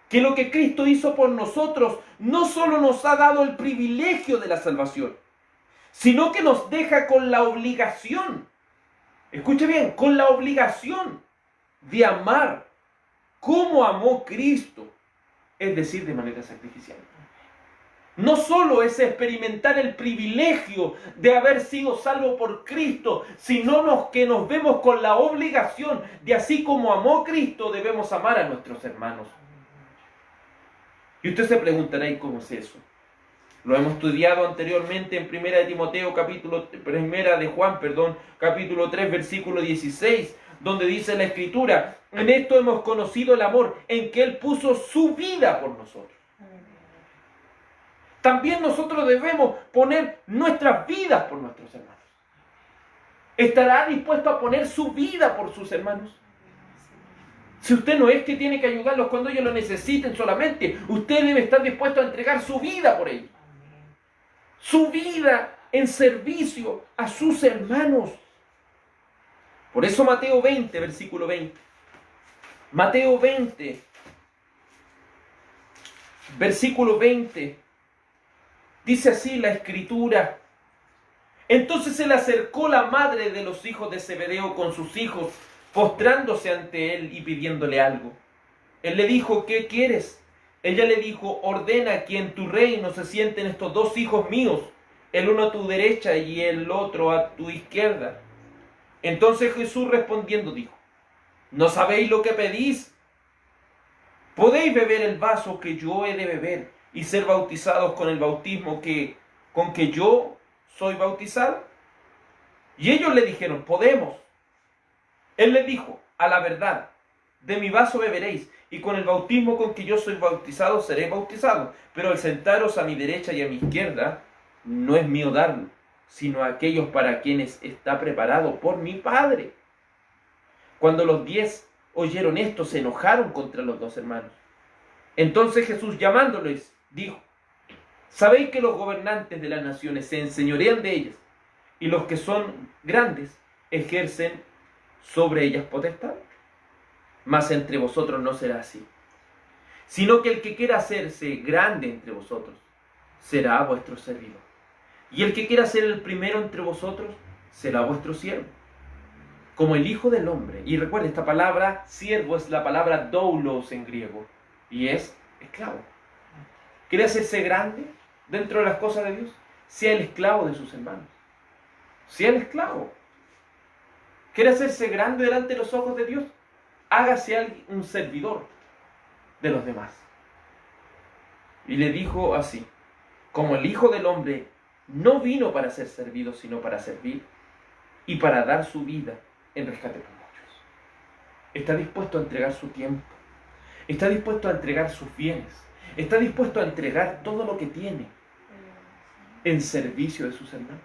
que lo que Cristo hizo por nosotros no solo nos ha dado el privilegio de la salvación, sino que nos deja con la obligación, escuche bien, con la obligación de amar como amó Cristo, es decir, de manera sacrificial. No solo es experimentar el privilegio de haber sido salvo por Cristo, sino que nos vemos con la obligación de, así como amó Cristo, debemos amar a nuestros hermanos. Y usted se preguntará, ¿y cómo es eso? Lo hemos estudiado anteriormente en Primera de Juan, capítulo 3, versículo 16, donde dice la Escritura: en esto hemos conocido el amor, en que Él puso su vida por nosotros. También nosotros debemos poner nuestras vidas por nuestros hermanos. ¿Estará dispuesto a poner su vida por sus hermanos? Si usted no es que tiene que ayudarlos cuando ellos lo necesiten solamente, usted debe estar dispuesto a entregar su vida por ellos. Su vida en servicio a sus hermanos. Por eso Mateo 20, versículo 20. Mateo 20, versículo 20. Dice así la Escritura. Entonces se le acercó la madre de los hijos de Zebedeo con sus hijos, postrándose ante él y pidiéndole algo. Él le dijo, ¿qué quieres? Ella le dijo, ordena que en tu reino se sienten estos dos hijos míos, el uno a tu derecha y el otro a tu izquierda. Entonces Jesús respondiendo dijo, ¿no sabéis lo que pedís? ¿Podéis beber el vaso que yo he de beber y ser bautizados con el bautismo con que yo soy bautizado? Y ellos le dijeron, podemos. Él les dijo, a la verdad, de mi vaso beberéis, y con el bautismo con que yo soy bautizado seréis bautizados. Pero el sentaros a mi derecha y a mi izquierda no es mío darlo, sino a aquellos para quienes está preparado por mi Padre. Cuando los 10 oyeron esto, se enojaron contra los dos hermanos. Entonces Jesús, llamándoles, dijo, ¿sabéis que los gobernantes de las naciones se enseñorean de ellas, y los que son grandes ejercen sobre ellas potestad? Mas entre vosotros no será así, sino que el que quiera hacerse grande entre vosotros será vuestro servidor. Y el que quiera ser el primero entre vosotros será vuestro siervo. Como el Hijo del Hombre. Y recuerda, esta palabra siervo es la palabra doulos en griego, y es esclavo. ¿Quiere hacerse grande dentro de las cosas de Dios? Sea el esclavo de sus hermanos. Sea el esclavo. ¿Quiere hacerse grande delante de los ojos de Dios? Hágase un servidor de los demás. Y le dijo así, como el Hijo del Hombre no vino para ser servido, sino para servir y para dar su vida en rescate por muchos. Está dispuesto a entregar su tiempo, está dispuesto a entregar sus bienes, está dispuesto a entregar todo lo que tiene en servicio de sus hermanos.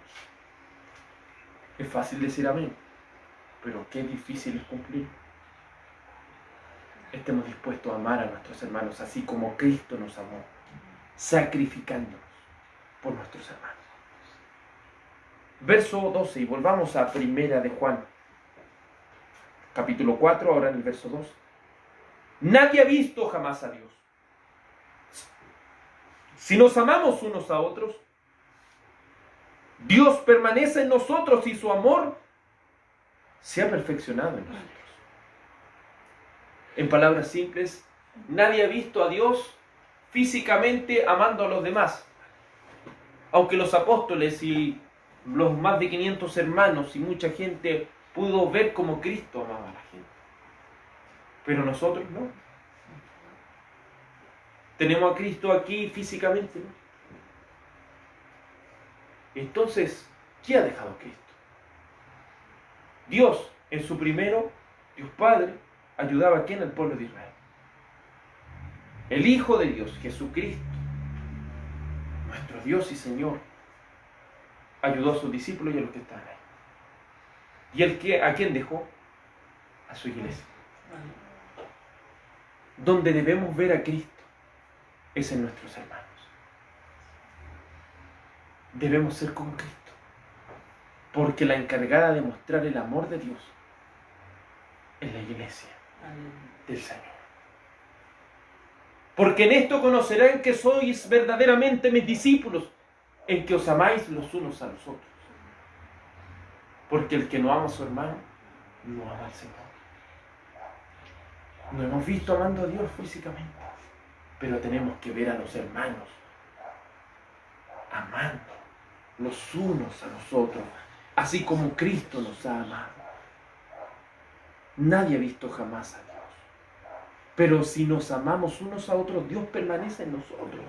Es fácil decir amén, pero qué difícil es cumplir. Estemos dispuestos a amar a nuestros hermanos así como Cristo nos amó, sacrificándonos por nuestros hermanos. Verso 12, y volvamos a Primera de Juan, capítulo 4, ahora en el verso 2. Nadie ha visto jamás a Dios. Si nos amamos unos a otros, Dios permanece en nosotros y su amor se ha perfeccionado en nosotros. En palabras simples, nadie ha visto a Dios físicamente amando a los demás. Aunque los apóstoles y los más de 500 hermanos y mucha gente pudo ver cómo Cristo amaba a la gente. Pero nosotros no. Tenemos a Cristo aquí físicamente, ¿no? Entonces, ¿qué ha dejado Cristo? Dios, en su primero, Dios Padre, ayudaba a quién? Al pueblo de Israel. El Hijo de Dios, Jesucristo, nuestro Dios y Señor, ayudó a sus discípulos y a los que están ahí. ¿Y a quién dejó? A su iglesia. Donde debemos ver a Cristo es en nuestros hermanos. Debemos ser como Cristo, porque la encargada de mostrar el amor de Dios es la iglesia del Señor. Porque en esto conocerán que sois verdaderamente mis discípulos, en que os amáis los unos a los otros. Porque el que no ama a su hermano, no ama al Señor. No hemos visto amando a Dios físicamente, pero tenemos que ver a los hermanos amando los unos a los otros, así como Cristo nos ha amado. Nadie ha visto jamás a Dios. Pero si nos amamos unos a otros, Dios permanece en nosotros.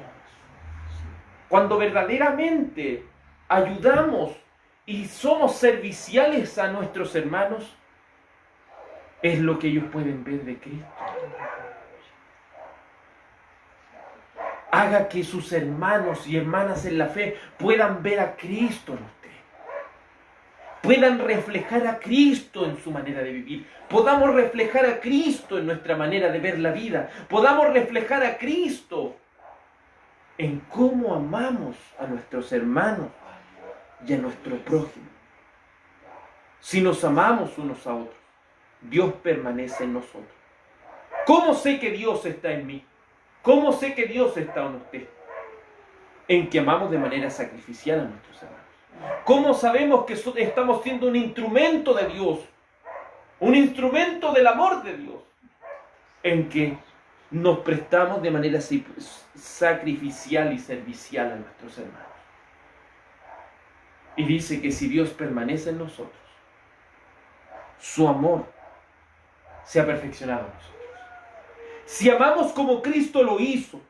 Cuando verdaderamente ayudamos y somos serviciales a nuestros hermanos, es lo que ellos pueden ver de Cristo. Haga que sus hermanos y hermanas en la fe puedan ver a Cristo en usted. Puedan reflejar a Cristo en su manera de vivir. Podamos reflejar a Cristo en nuestra manera de ver la vida. Podamos reflejar a Cristo en cómo amamos a nuestros hermanos y a nuestro prójimo. Si nos amamos unos a otros, Dios permanece en nosotros. ¿Cómo sé que Dios está en mí? ¿Cómo sé que Dios está en usted? En que amamos de manera sacrificial a nuestros hermanos. ¿Cómo sabemos que estamos siendo un instrumento de Dios? Un instrumento del amor de Dios. En que nos prestamos de manera sacrificial y servicial a nuestros hermanos. Y dice que si Dios permanece en nosotros, su amor se ha perfeccionado en nosotros. Si amamos como Cristo lo hizo,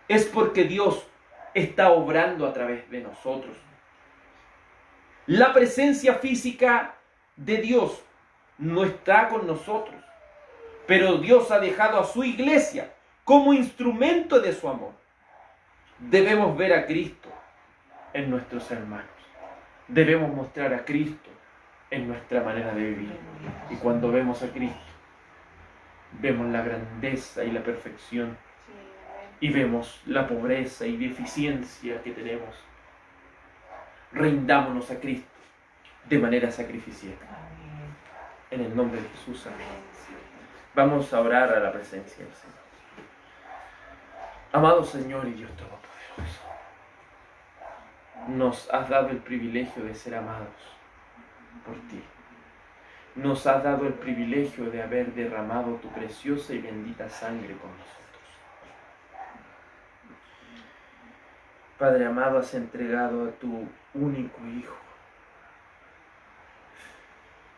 es porque Dios está obrando a través de nosotros. La presencia física de Dios no está con nosotros, pero Dios ha dejado a su iglesia como instrumento de su amor. Debemos ver a Cristo en nuestros hermanos. Debemos mostrar a Cristo en nuestra manera de vivir. Y cuando vemos a Cristo, vemos la grandeza y la perfección. Y vemos la pobreza y deficiencia que tenemos. Rindámonos a Cristo de manera sacrificial. En el nombre de Jesús, amén. Vamos a orar a la presencia del Señor. Amado Señor y Dios Todopoderoso, nos has dado el privilegio de ser amados por ti. Nos has dado el privilegio de haber derramado tu preciosa y bendita sangre por nosotros. Padre amado, has entregado a tu único Hijo,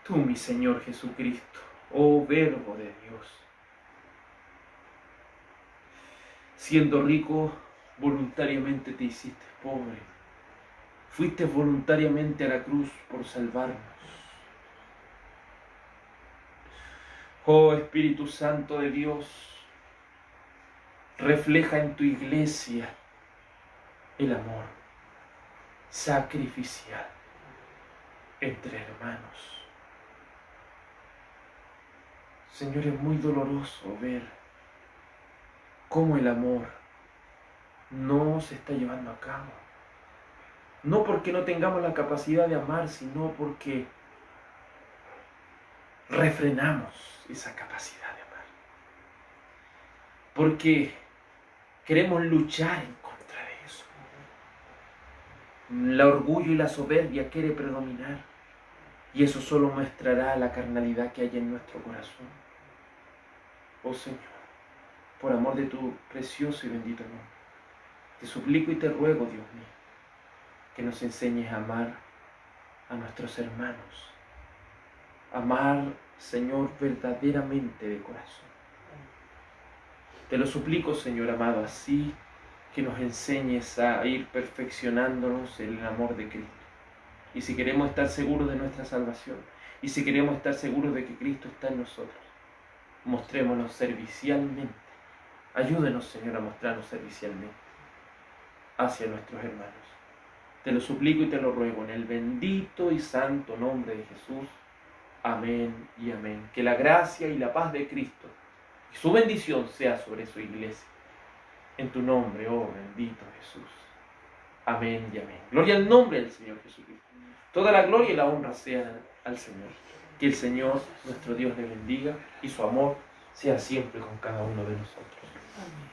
tú, mi Señor Jesucristo, oh Verbo de Dios. Siendo rico, voluntariamente te hiciste pobre. Fuiste voluntariamente a la cruz por salvarnos. Oh Espíritu Santo de Dios, refleja en tu iglesia el amor sacrificial entre hermanos. Señor, es muy doloroso ver cómo el amor no se está llevando a cabo. No porque no tengamos la capacidad de amar, sino porque refrenamos esa capacidad de amar. Porque queremos luchar en contra de eso. El orgullo y la soberbia quiere predominar. Y eso solo mostrará la carnalidad que hay en nuestro corazón. Oh Señor, por amor de tu precioso y bendito nombre, te suplico y te ruego, Dios mío, que nos enseñes a amar a nuestros hermanos. Amar, Señor, verdaderamente de corazón. Te lo suplico, Señor amado, así que nos enseñes a ir perfeccionándonos en el amor de Cristo. Y si queremos estar seguros de nuestra salvación, y si queremos estar seguros de que Cristo está en nosotros, mostrémonos servicialmente. Ayúdenos, Señor, a mostrarnos servicialmente hacia nuestros hermanos. Te lo suplico y te lo ruego en el bendito y santo nombre de Jesús. Amén y amén. Que la gracia y la paz de Cristo y su bendición sea sobre su iglesia. En tu nombre, oh bendito Jesús. Amén y amén. Gloria al nombre del Señor Jesucristo. Toda la gloria y la honra sean al Señor. Que el Señor, nuestro Dios, le bendiga y su amor sea siempre con cada uno de nosotros. Amén.